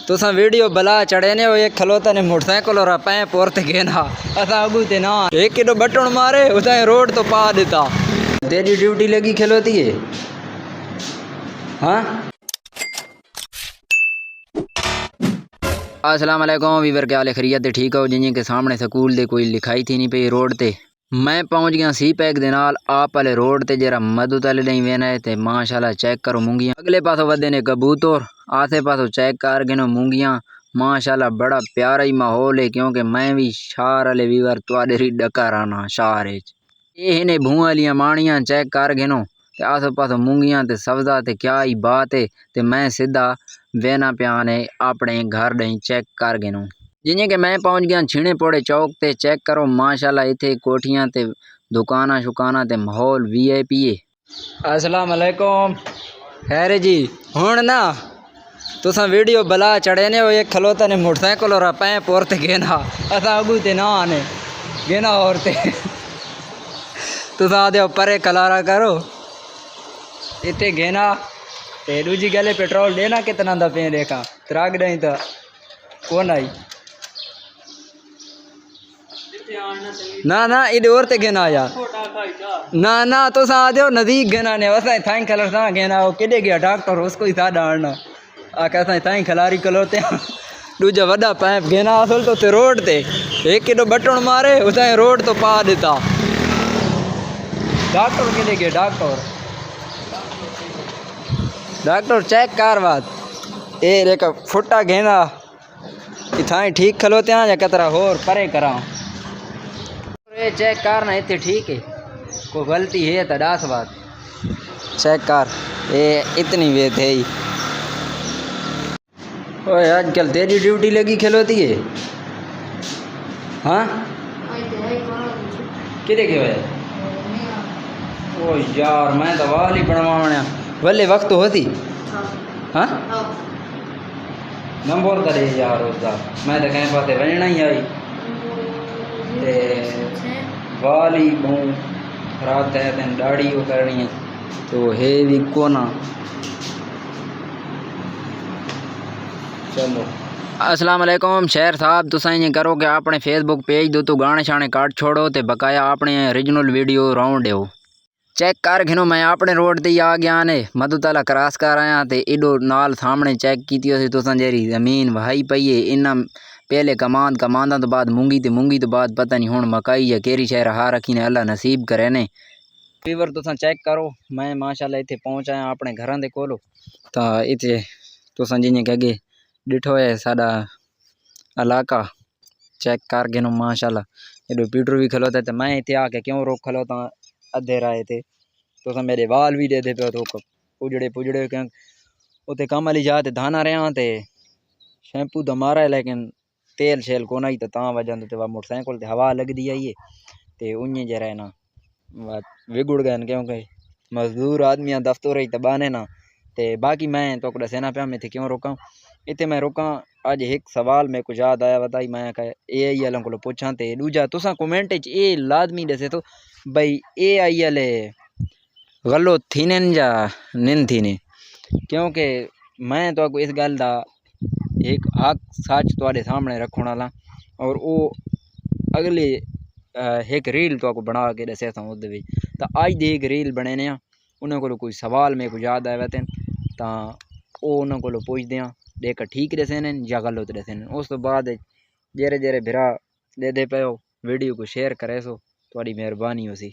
तुसा वीडियो बला चढ़े ने वो एक खलोता ने मोटरसाइकिल और पैप और गेना असा अगू ते ना एक किलो बटन मारे उसे रोड तो पा देता। तेरी ड्यूटी लगी खिलोती है। हाँ अस्सलाम वालेकुम वीवर, क्या हाल है? खैरियत ठीक हो? जिन्हें के सामने स्कूल दे कोई लिखाई थी नहीं पई रोड ते मैं पहुंच गया सी पैक दे नाल आप वाले रोड ते जरा मधु तले नहीं वेना है ते माशाल्लाह चेक करो मूंगियां अगले पासों वधे ने कबूतर आसे पासों चेक कर गिनो मूंगियां माशाल्लाह बड़ा प्यारा ही माहौल है क्योंकि मैं भी शार वाले वीवर तुआडे री डका राना शार ये ने भूं वालियां माणियां चेक कर गिनो ते आसो पासों मूंगियां ते सब्जा ते क्या ही बात है ते मैं सीधा वेना प्याने अपने घर नहीं चेक कर गिनो जिन्हें कि मैं पहुंच गया छीणे पोड़े चौक ते चेक करो माशाल्लाह इथे कोठियां ते दुकाना शुकाना ते माहौल वीआईपी है। अस्सलाम वालेकुम खैर जी हुण ना तुसा वीडियो बला चढ़े ने वो एक खलोता ने मोटरसाइकिल और पैप और ते गेना असा अगू ते ना आने गेना और ते तुसा आदे परे कलारा करो इतने गेना ते दूजी गले पेट्रोल देना कितना दा पे देखा त्राग नहीं तो कौन आई ना ना इधर और ते गेना यार ना ना तो सा दे नजदीक गेना ने वसा थाई कलर सा गेना वो किडे गया डॉक्टर उसको ही सा डालना आ कैसा थाई खलारी कलोते दूजा वड़ा पैप गेना असल तो ते रोड ते एक किलो बटन मारे उसे रोड तो पा देता। डॉक्टर किडे गया डॉक्टर चेक कर बात ए रेका फुटा गेना इथाई ठीक खलोते हैं या कतरा होर परे करा ये चेक करना इतने ठीक है कोई गलती है तो दास बात चेक कर ये इतनी वे थे ही ओए आजकल तेरी ड्यूटी लगी खिलोती है। हाँ किधे के वजह ओ यार मैं तो वाली बनवाने वाले वक्त होती। हाँ नंबर करे यार उसका मैं तो कहीं पाते वजना ही आई ते वाली बहु खराब है तेन दाढ़ी वो करनी है तो है भी कोना चलो। अस्सलाम वालेकुम शेर साहब तुसा ये करो कि अपने फेसबुक पेज दो तो गाने शाने काट छोड़ो ते बकाया अपने ओरिजिनल वीडियो राउंड हो चेक कर घिनो मैं अपने रोड ते आ गया ने मधु तला क्रॉस कर आया ते इडो नाल सामने चेक की तुसा जेरी जमीन वहाई पई है इन्ना पहले कमांदा तो बाद मूंगी तो बाद पता नहीं हुण मकाई या केरी शहर हा रखी ने अल्लाह नसीब करे ने फीवर तुसा चेक करो मैं माशाल्लाह इत्थे पहुंच आया अपने घरां दे कोलो ता इत्थे तुसा जिने कहे डिठो है साडा इलाका चेक कर गिनो माशाल्लाह एडो पीटर भी खलोता तो मैं इत्थे आके क्यों रोक खलोता अद्धे राय थे तुसा मेरे वाल भी दे दे पे तो पुजड़े क्या उते कम वाली जाते धाना रहा ते शैम्पू तो मारा है लेकिन तेल शेल को नहीं तो वजह तो मोटरसाइकिल ते हवा लगती आई है ते उन्हें जरा ना विगुड़ गए क्योंकि मजदूर आदमी दफ्तर ही तो बाने ना ते बाकी मैं तो दसेना पाया मैं क्यों रोका इतने मैं रोका अज एक सवाल मेरे को याद आया बताई मैं ए आई वालों को पूछा तो दूजा तुसा कमेंट ये लाजमी दसे तो भाई ए आई वाले गलो थी ने या निन थी ने क्योंकि मैं तो इस गल का एक हक सच थोड़े सामने रखने वाला और वो अगले एक रील तो बना के दसिया था उस तो अज दे एक रील बने ने उन्होंने को कोई सवाल मेरे को याद आया थे तो उन्होंने को पूछते हैं देख ठीक दसे ने या गलत दसे ने उस तो बाद जेरे जेरे भिरा दे पे वीडियो को शेयर करे सो थोड़ी मेहरबानी हो सी।